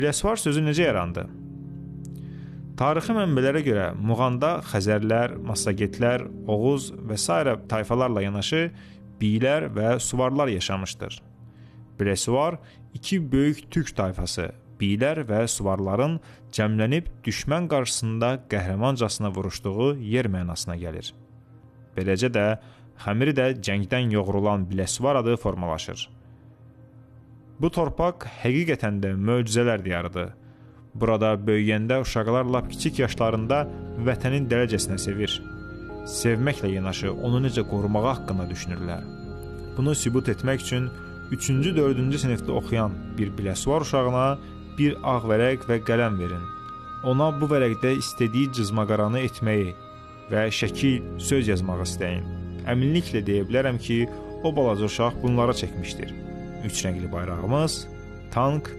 Biləsuvar sözü necə yarandı? Tarixi mənbələrə görə Muğanda Xəzərlər, Massagetlər, Oğuz və s. tayfalarla yanaşı Biylər və Suvarlar yaşamışdır. Biləsuvar iki böyük türk tayfası, Biylər və Suvarların cəmlənib düşmən qarşısında qəhrəmancasına vuruşduğu yer mənasına gəlir. Beləcə də xəmiri də cəngdən yoğrulan Biləsuvar adı formalaşır. Bu torpaq həqiqətən də möcüzələr diyarıdır. Burada böyüyəndə uşaqlar lap kiçik yaşlarında vətənin dərəcəsinə sevir. Sevməklə yanaşı onu necə qorumağı haqqında düşünürlər. Bunu sübut etmək üçün 3-cü, 4-cü sinifdə oxuyan bir Biləsuvar uşağına bir ağ vərəq və qələm verin. Ona bu vərəqdə istədiyi cızmaqaranı etməyi və şəkil, söz yazmağı istəyin. Əminliklə deyə bilərəm ki, o balaca uşaq bunlara çəkmişdir. 3 rəngli bayrağımız, tank